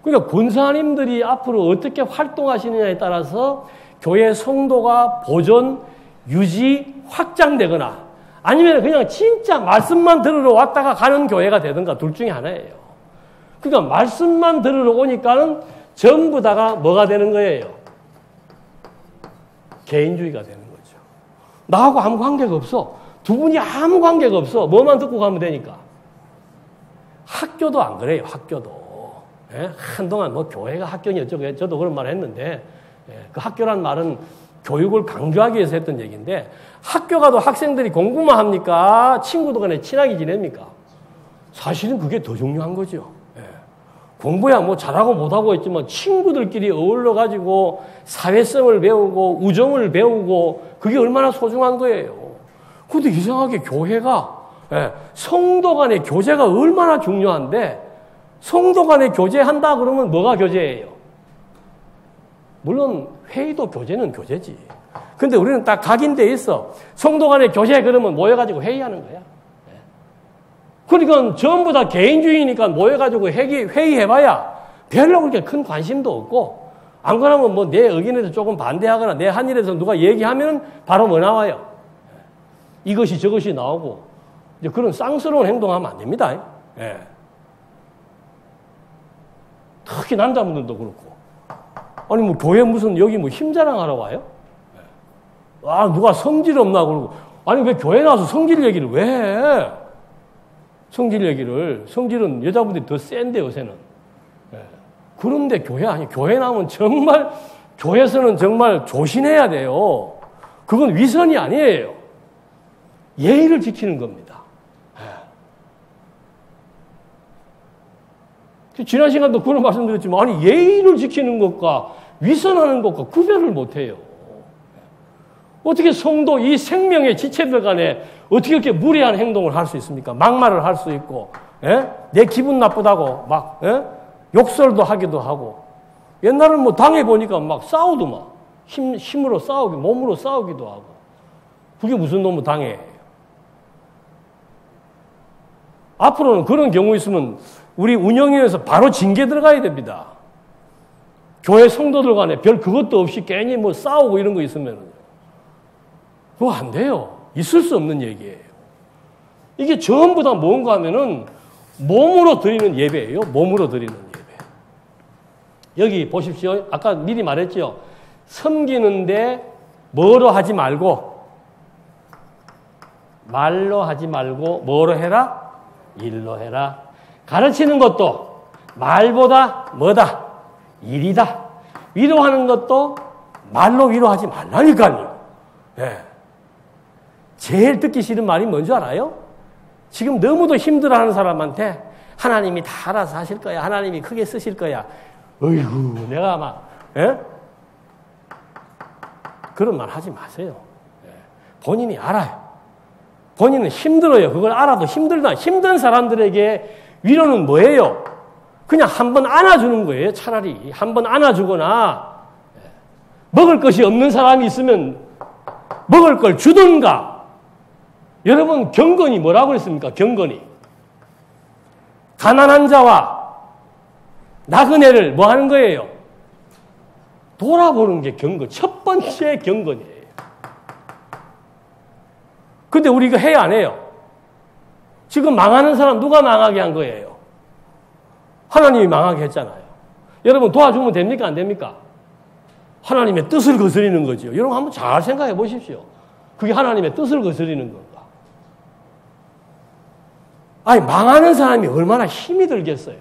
A: 그러니까 권사님들이 앞으로 어떻게 활동하시느냐에 따라서 교회 성도가 보존, 유지, 확장되거나 아니면 그냥 진짜 말씀만 들으러 왔다가 가는 교회가 되든가 둘 중에 하나예요. 그러니까 말씀만 들으러 오니까는 전부 다가 뭐가 되는 거예요? 개인주의가 되는 거죠. 나하고 아무 관계가 없어. 두 분이 아무 관계가 없어. 뭐만 듣고 가면 되니까. 학교도 안 그래요. 학교도. 예? 한동안 뭐 교회가 학교니 어쩌고 저도 그런 말을 했는데 그 학교란 말은 교육을 강조하기 위해서 했던 얘기인데 학교 가도 학생들이 공부만 합니까? 친구들 간에 친하게 지냅니까? 사실은 그게 더 중요한 거죠. 예. 공부야 뭐 잘하고 못하고 있지만 친구들끼리 어울러가지고 사회성을 배우고 우정을 배우고 그게 얼마나 소중한 거예요. 근데 이상하게 교회가 성도 간의 교제가 얼마나 중요한데 성도 간에 교제한다 그러면 뭐가 교제예요? 물론 회의도 교제는 교제지. 근데 우리는 딱 각인돼 있어. 성도 간에 교제 그러면 모여가지고 회의하는 거야. 그러니까 전부 다 개인주의니까 모여가지고 회의해봐야 별로 그렇게 큰 관심도 없고 안 그러면 뭐 내 의견에 대해서 조금 반대하거나 내 한 일에 대해서 누가 얘기하면 바로 뭐 나와요? 이것이 저것이 나오고 이제 그런 쌍스러운 행동하면 안 됩니다. 예. 특히 남자분들도 그렇고. 아니, 뭐, 교회 무슨, 여기 뭐 힘자랑하러 와요? 아, 누가 성질 없나 그러고. 아니, 왜 교회 나와서 성질 얘기를 왜 해? 성질 얘기를. 성질은 여자분들이 더 센데, 요새는. 그런데 교회 나오면 정말, 교회에서는 정말 조심해야 돼요. 그건 위선이 아니에요. 예의를 지키는 겁니다. 지난 시간도 그런 말씀드렸지만 아니 예의를 지키는 것과 위선하는 것과 구별을 못해요. 어떻게 성도 이 생명의 지체들 간에 어떻게 이렇게 무례한 행동을 할 수 있습니까? 막말을 할 수 있고 내 기분 나쁘다고 막 욕설도 하기도 하고 옛날은 뭐 당해보니까 막 싸우더만 힘으로 싸우기 몸으로 싸우기도 하고 그게 무슨 놈의 당해예요. 앞으로는 그런 경우 있으면 우리 운영위원회에서 바로 징계 들어가야 됩니다. 교회 성도들 간에 별 그것도 없이 괜히 뭐 싸우고 이런 거 있으면 그거 안 돼요. 있을 수 없는 얘기예요. 이게 전부 다 뭔가 하면은 몸으로 드리는 예배예요. 몸으로 드리는 예배. 여기 보십시오. 아까 미리 말했죠. 섬기는데 뭐로 하지 말고 말로 하지 말고 뭐로 해라? 일로 해라. 가르치는 것도 말보다 뭐다? 일이다. 위로하는 것도 말로 위로하지 말라니까요. 네. 제일 듣기 싫은 말이 뭔지 알아요? 지금 너무도 힘들어하는 사람한테 하나님이 다 알아서 하실 거야. 하나님이 크게 쓰실 거야. 어이구 내가 막 그런 말 하지 마세요. 본인이 알아요. 본인은 힘들어요. 그걸 알아도 힘들다. 힘든 사람들에게 위로는 뭐예요? 그냥 한번 안아주는 거예요. 차라리 한번 안아주거나 먹을 것이 없는 사람이 있으면 먹을 걸 주든가. 여러분 경건이 뭐라고 했습니까? 경건이 가난한 자와 나그네를 뭐 하는 거예요? 돌아보는 게 경건. 첫 번째 경건이에요. 근데 우리 이거 해야 안 해요? 지금 망하는 사람 누가 망하게 한 거예요? 하나님이 망하게 했잖아요. 여러분 도와주면 됩니까? 안 됩니까? 하나님의 뜻을 거스리는 거죠. 여러분 한번 잘 생각해 보십시오. 그게 하나님의 뜻을 거스리는 건가? 아니 망하는 사람이 얼마나 힘이 들겠어요.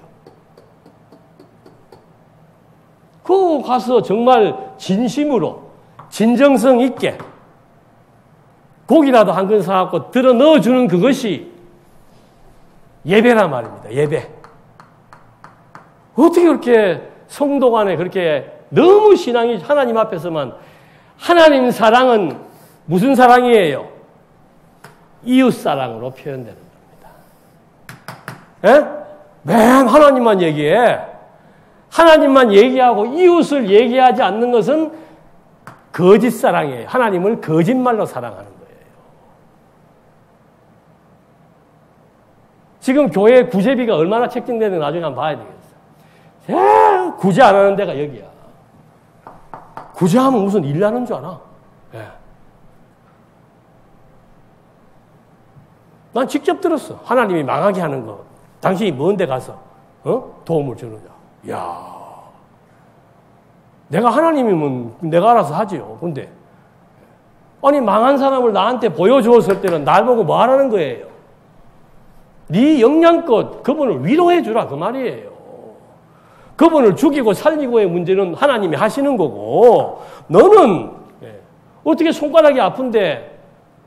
A: 그거 가서 정말 진심으로 진정성 있게 고기라도 한 근 사갖고 들어 넣어주는 그것이 예배란 말입니다. 예배. 어떻게 그렇게 성도 간에 그렇게 너무 신앙이 하나님 앞에서만 하나님 사랑은 무슨 사랑이에요? 이웃 사랑으로 표현되는 겁니다. 예? 맨 하나님만 얘기해. 하나님만 얘기하고 이웃을 얘기하지 않는 것은 거짓 사랑이에요. 하나님을 거짓말로 사랑하는 거예요. 지금 교회 구제비가 얼마나 책정되는지 나중에 한번 봐야 되겠어요. 구제 안 하는 데가 여기야. 구제하면 무슨 일 나는 줄 알아? 예. 난 직접 들었어. 하나님이 망하게 하는 거. 당신이 먼 데 가서 도움을 주느냐. 이야. 내가 하나님이면 내가 알아서 하지요. 근데 아니 망한 사람을 나한테 보여주었을 때는 날 보고 뭐 하라는 거예요? 네 역량껏 그분을 위로해 주라 그 말이에요. 그분을 죽이고 살리고의 문제는 하나님이 하시는 거고 너는 어떻게 손가락이 아픈데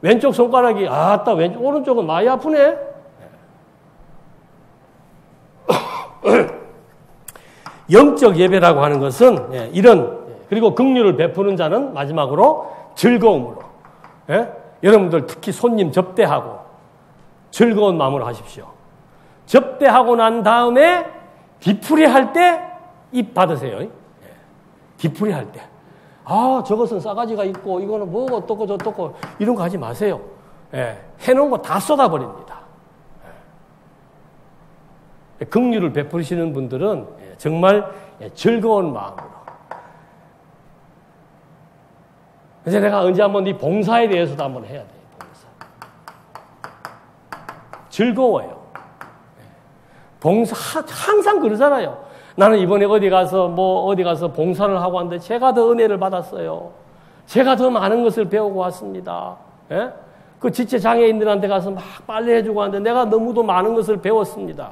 A: 왼쪽 손가락이 아따 왼쪽 오른쪽은 많이 아프네. 영적 예배라고 하는 것은 이런 그리고 긍휼을 베푸는 자는 마지막으로 즐거움으로 여러분들 특히 손님 접대하고 즐거운 마음으로 하십시오. 접대하고 난 다음에 뒤풀이 할 때 입 받으세요. 뒤풀이 할 때. 아, 저것은 싸가지가 있고, 이거는 뭐고, 어떻고, 저떻고, 이런 거 하지 마세요. 해놓은 거 다 쏟아버립니다. 긍휼을 베푸시는 분들은 정말 즐거운 마음으로. 그래서 내가 언제 한번 이 봉사에 대해서도 한번 해야 돼요. 봉사. 즐거워요. 봉사, 항상 그러잖아요. 나는 이번에 어디 가서 봉사를 하고 왔는데 제가 더 은혜를 받았어요. 제가 더 많은 것을 배우고 왔습니다. 그 지체 장애인들한테 가서 막 빨래해주고 왔는데 내가 너무도 많은 것을 배웠습니다.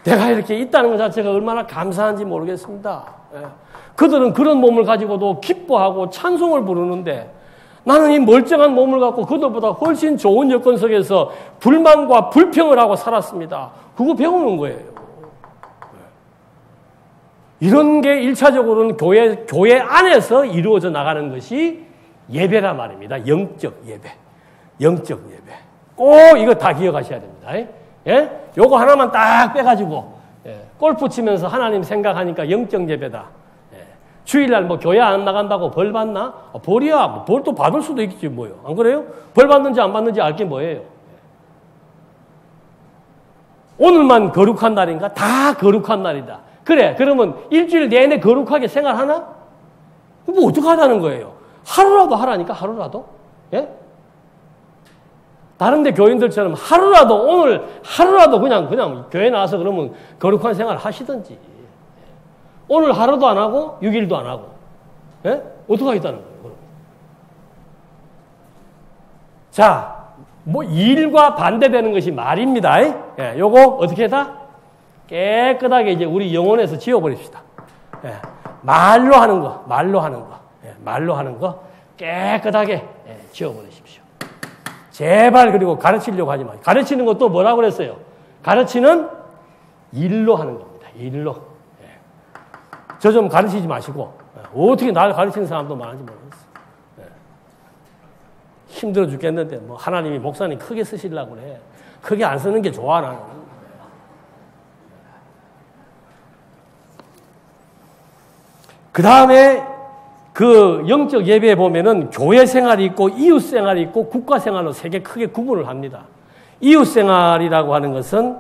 A: 내가 이렇게 있다는 것 자체가 얼마나 감사한지 모르겠습니다. 그들은 그런 몸을 가지고도 기뻐하고 찬송을 부르는데 나는 이 멀쩡한 몸을 갖고 그들보다 훨씬 좋은 여건 속에서 불만과 불평을 하고 살았습니다. 그거 배우는 거예요. 이런 게 1차적으로는 교회 안에서 이루어져 나가는 것이 예배란 말입니다. 영적 예배. 영적 예배. 꼭 이거 다 기억하셔야 됩니다. 요거 하나만 딱 빼가지고, 골프 치면서 하나님 생각하니까 영적 예배다. 주일날 뭐 교회 안 나간다고 벌 받나? 벌이야. 벌도 받을 수도 있겠지, 뭐요. 안 그래요? 벌 받는지 안 받는지 알 게 뭐예요? 오늘만 거룩한 날인가? 다 거룩한 날이다. 그래, 그러면 일주일 내내 거룩하게 생활하나? 뭐 어떡하다는 거예요? 하루라도 하라니까, 하루라도? 예? 다른데 교인들처럼 오늘 하루라도 그냥 교회 나와서 그러면 거룩한 생활 하시든지. 오늘 하루도 안 하고, 6일도 안 하고. 예? 어떡하겠다는 거예요, 그럼? 자, 뭐, 일과 반대되는 것이 말입니다. 예, 요거 어떻게 했다? 깨끗하게 이제 우리 영혼에서 지워버립시다. 말로 하는 거. 말로 하는 거 깨끗하게 지워버리십시오. 제발 그리고 가르치려고 하지 마세요. 가르치는 것도 뭐라고 그랬어요? 가르치는 일로 하는 겁니다. 일로. 저 좀 가르치지 마시고 어떻게 나를 가르치는 사람도 많은지 모르겠어요. 힘들어 죽겠는데 뭐 하나님이 목사님 크게 쓰시려고 그래. 크게 안 쓰는 게 좋아 나는. 그 다음에 그 영적 예배에 보면은 교회 생활이 있고 이웃 생활이 있고 국가 생활로 세 개 크게 구분을 합니다. 이웃 생활이라고 하는 것은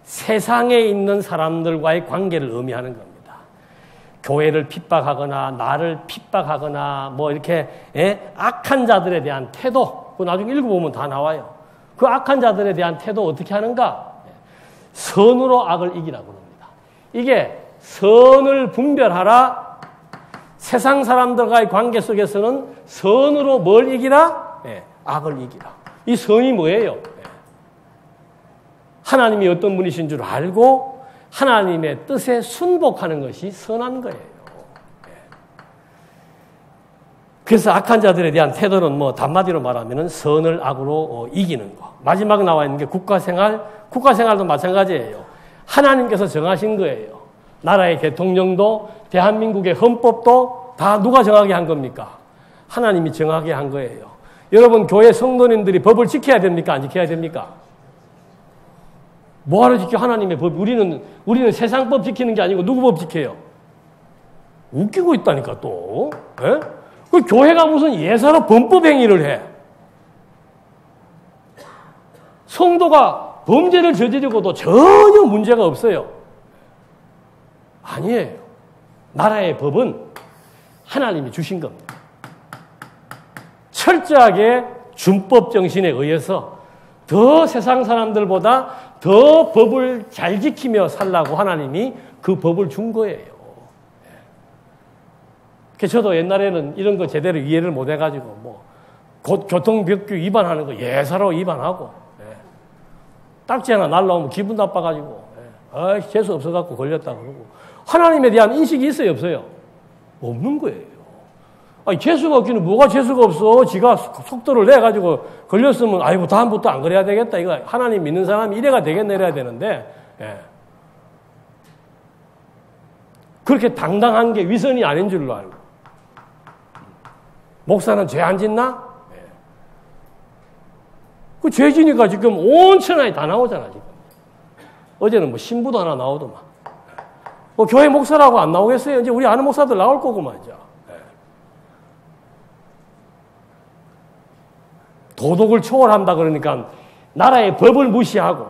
A: 세상에 있는 사람들과의 관계를 의미하는 겁니다. 교회를 핍박하거나 나를 핍박하거나 뭐 이렇게 악한 자들에 대한 태도, 그 나중에 읽어보면 다 나와요. 그 악한 자들에 대한 태도 어떻게 하는가? 선으로 악을 이기라고 합니다. 이게 선을 분별하라. 세상 사람들과의 관계 속에서는 선으로 뭘 이기라? 악을 이기라. 이 선이 뭐예요? 하나님이 어떤 분이신 줄 알고 하나님의 뜻에 순복하는 것이 선한 거예요. 그래서 악한 자들에 대한 태도는 뭐 단마디로 말하면 선을 악으로 이기는 거. 마지막에 나와 있는 게 국가생활. 국가생활도 마찬가지예요. 하나님께서 정하신 거예요. 나라의 대통령도 대한민국의 헌법도 다 누가 정하게 한 겁니까? 하나님이 정하게 한 거예요. 여러분 교회 성도님들이 법을 지켜야 됩니까? 안 지켜야 됩니까? 뭐하러 지켜? 하나님의 법. 우리는 세상 법 지키는 게 아니고 누구 법 지켜요? 웃기고 있다니까 또. 그 교회가 무슨 예사로 범법 행위를 해. 성도가 범죄를 저지르고도 전혀 문제가 없어요. 아니에요. 나라의 법은 하나님이 주신 겁니다. 철저하게 준법 정신에 의해서 더 세상 사람들보다 더 법을 잘 지키며 살라고 하나님이 그 법을 준 거예요. 그래서 저도 옛날에는 이런 거 제대로 이해를 못 해가지고 뭐 교통법규 위반하는 거 예사로 위반하고 딱지 하나 날라오면 기분 나빠가지고 재수 없어갖고 걸렸다 그러고 하나님에 대한 인식이 있어요 없어요? 없는 거예요. 아니 재수가 없기는 뭐가 재수가 없어. 지가 속도를 내가지고 걸렸으면 아이고 다음부터 안 그래야 되겠다. 이거 하나님 믿는 사람이 이래가 되겠네 이래야 되는데 그렇게 당당한 게 위선이 아닌 줄로 알고 목사는 죄 안 짓나? 그 죄 지니까 지금 온 천하에 다 나오잖아 지금. 어제는 뭐 신부도 하나 나오더만. 뭐 교회 목사라고 안 나오겠어요? 이제 우리 아는 목사들 나올 거구만 이제. 도덕을 초월한다 그러니까 나라의 법을 무시하고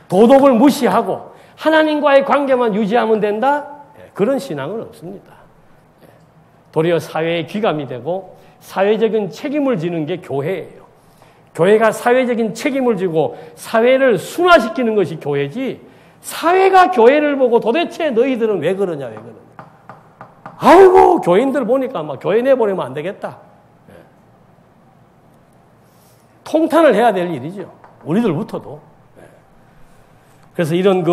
A: 도덕을 무시하고 하나님과의 관계만 유지하면 된다? 그런 신앙은 없습니다. 도리어 사회의 귀감이 되고 사회적인 책임을 지는 게 교회예요. 교회가 사회적인 책임을 지고 사회를 순화시키는 것이 교회지 사회가 교회를 보고 도대체 너희들은 왜 그러냐 왜 그러냐. 아이고 교인들 보니까 막 교회 내보내면 안 되겠다. 통탄을 해야 될 일이죠. 우리들부터도. 그래서 이런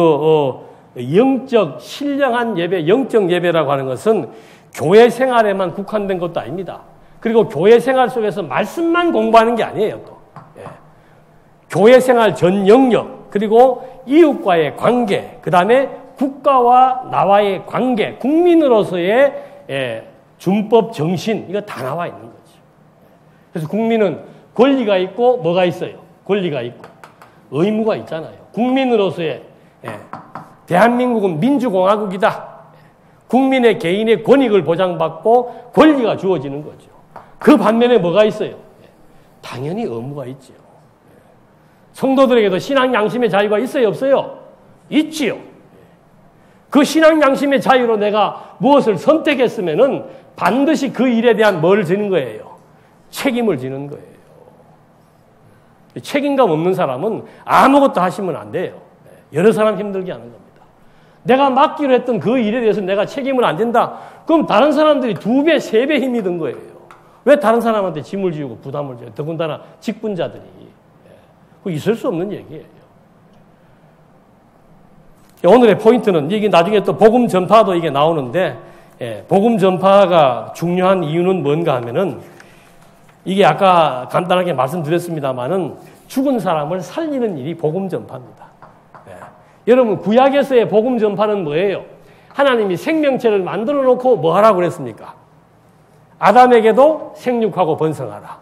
A: 영적, 신령한 예배, 영적 예배라고 하는 것은 교회 생활에만 국한된 것도 아닙니다. 그리고 교회 생활 속에서 말씀만 공부하는 게 아니에요, 또. 교회 생활 전 영역, 그리고 이웃과의 관계, 그 다음에 국가와 나와의 관계, 국민으로서의 준법 정신, 이거 다 나와 있는 거죠. 그래서 국민은 권리가 있고 뭐가 있어요? 권리가 있고 의무가 있잖아요. 국민으로서의 대한민국은 민주공화국이다. 국민의 개인의 권익을 보장받고 권리가 주어지는 거죠. 그 반면에 뭐가 있어요? 당연히 의무가 있죠. 성도들에게도 신앙 양심의 자유가 있어요 없어요? 있지요. 그 신앙 양심의 자유로 내가 무엇을 선택했으면은 반드시 그 일에 대한 뭘 지는 거예요? 책임을 지는 거예요. 책임감 없는 사람은 아무것도 하시면 안 돼요. 여러 사람 힘들게 하는 겁니다. 내가 맡기로 했던 그 일에 대해서 내가 책임을 안 진다? 그럼 다른 사람들이 2배, 3배 힘이 든 거예요. 왜 다른 사람한테 짐을 지우고 부담을 지어요? 더군다나 직분자들이. 그거 있을 수 없는 얘기예요. 오늘의 포인트는 이게 나중에 또 복음 전파도 이게 나오는데 복음 전파가 중요한 이유는 뭔가 하면은 이게 아까 간단하게 말씀드렸습니다만은 죽은 사람을 살리는 일이 복음 전파입니다. 여러분 구약에서의 복음 전파는 뭐예요? 하나님이 생명체를 만들어 놓고 뭐 하라고 그랬습니까? 아담에게도 생육하고 번성하라.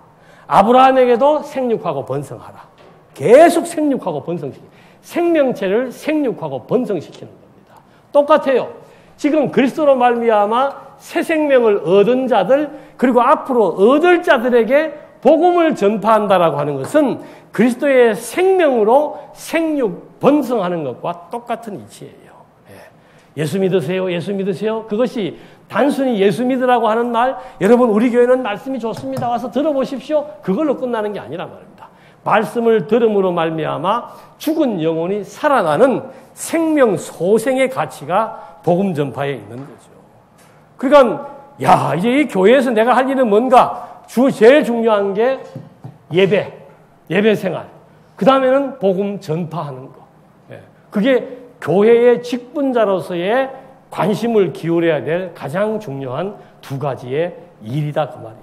A: 아브라함에게도 생육하고 번성하라. 계속 생육하고 번성시키는 생명체를 생육하고 번성시키는 겁니다. 똑같아요. 지금 그리스도로 말미암아 새 생명을 얻은 자들 그리고 앞으로 얻을 자들에게 복음을 전파한다라고 하는 것은 그리스도의 생명으로 생육 번성하는 것과 똑같은 이치예요. 예수 믿으세요. 예수 믿으세요. 그것이 단순히 예수 믿으라고 하는 말 여러분 우리 교회는 말씀이 좋습니다. 와서 들어보십시오. 그걸로 끝나는 게 아니란 말입니다. 말씀을 들음으로 말미암아 죽은 영혼이 살아나는 생명 소생의 가치가 복음 전파에 있는 거죠. 그러니까 이제 이 교회에서 내가 할 일은 뭔가 제일 중요한 게 예배 생활. 그 다음에는 복음 전파하는 거. 그게 교회의 직분자로서의 관심을 기울여야 될 가장 중요한 2가지의 일이다 그 말이죠.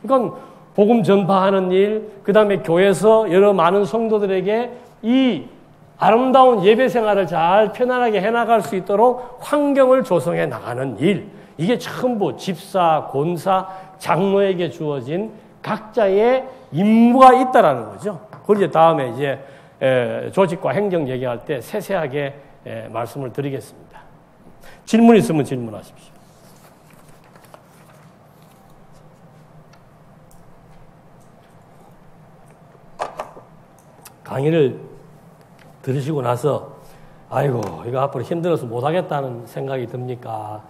A: 그러니까 복음 전파하는 일, 그 다음에 교회에서 여러 많은 성도들에게 이 아름다운 예배 생활을 잘 편안하게 해나갈 수 있도록 환경을 조성해 나가는 일. 이게 전부 집사, 권사, 장로에게 주어진 각자의 임무가 있다라는 거죠. 그걸 이제 다음에 이제 조직과 행정 얘기할 때 세세하게 말씀을 드리겠습니다. 질문 있으면 질문하십시오. 강의를 들으시고 나서 아이고 이거 앞으로 힘들어서 못하겠다는 생각이 듭니까?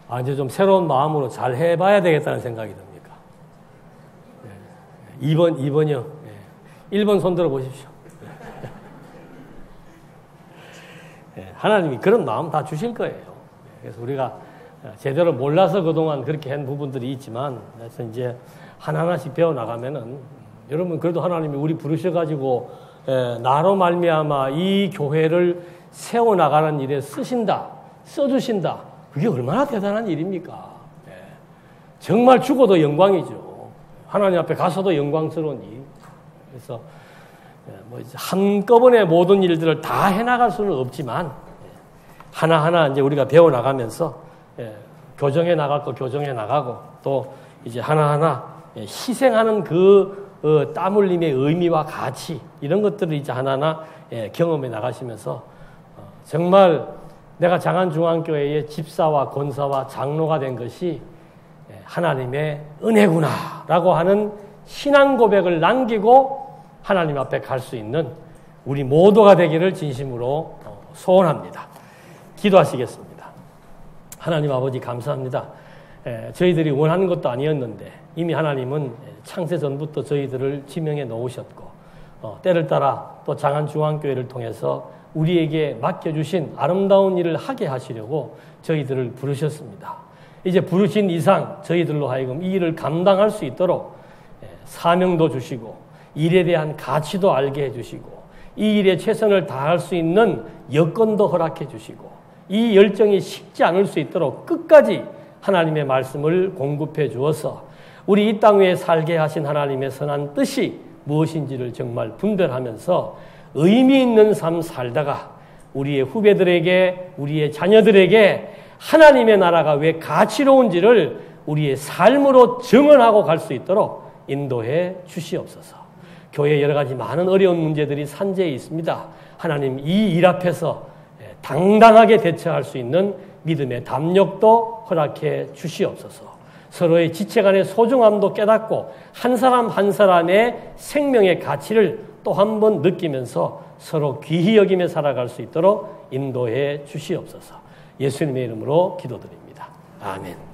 A: 아, 이제 좀 새로운 마음으로 잘 해봐야 되겠다는 생각이 듭니까? 2번이요. 1번 손 들어 보십시오. 하나님이 그런 마음 다 주실 거예요. 그래서 우리가 제대로 몰라서 그동안 그렇게 한 부분들이 있지만, 그래서 이제 하나하나씩 배워나가면은, 여러분, 그래도 하나님이 우리 부르셔가지고, 나로 말미암아 이 교회를 세워나가는 일에 써주신다. 그게 얼마나 대단한 일입니까? 정말 죽어도 영광이죠. 하나님 앞에 가서도 영광스러운 일. 그래서, 뭐 이제 한꺼번에 모든 일들을 다 해나갈 수는 없지만, 하나하나 이제 우리가 배워나가면서, 교정해 나갈 거 교정해 나가고, 또 이제 하나하나 희생하는 땀 흘림의 의미와 가치, 이런 것들을 이제 하나하나 경험해 나가시면서, 정말 내가 장안중앙교회의 집사와 권사와 장로가 된 것이 하나님의 은혜구나라고 하는 신앙 고백을 남기고 하나님 앞에 갈 수 있는 우리 모두가 되기를 진심으로 소원합니다. 기도하시겠습니다. 하나님 아버지 감사합니다. 저희들이 원하는 것도 아니었는데 이미 하나님은 창세 전부터 저희들을 지명해 놓으셨고 때를 따라 또 장안중앙교회를 통해서 우리에게 맡겨주신 아름다운 일을 하게 하시려고 저희들을 부르셨습니다. 이제 부르신 이상 저희들로 하여금 이 일을 감당할 수 있도록 사명도 주시고 일에 대한 가치도 알게 해주시고 이 일에 최선을 다할 수 있는 여건도 허락해 주시고 이 열정이 식지 않을 수 있도록 끝까지 하나님의 말씀을 공급해 주어서 우리 이 땅 위에 살게 하신 하나님의 선한 뜻이 무엇인지를 정말 분별하면서 의미 있는 삶 살다가 우리의 후배들에게 우리의 자녀들에게 하나님의 나라가 왜 가치로운지를 우리의 삶으로 증언하고 갈 수 있도록 인도해 주시옵소서. 교회에 여러 가지 많은 어려운 문제들이 산재해 있습니다. 하나님 이 일 앞에서 당당하게 대처할 수 있는 믿음의 담력도 허락해 주시옵소서. 서로의 지체 간의 소중함도 깨닫고 한 사람 한 사람의 생명의 가치를 또 한 번 느끼면서 서로 귀히 여기며 살아갈 수 있도록 인도해 주시옵소서. 예수님의 이름으로 기도드립니다. 아멘.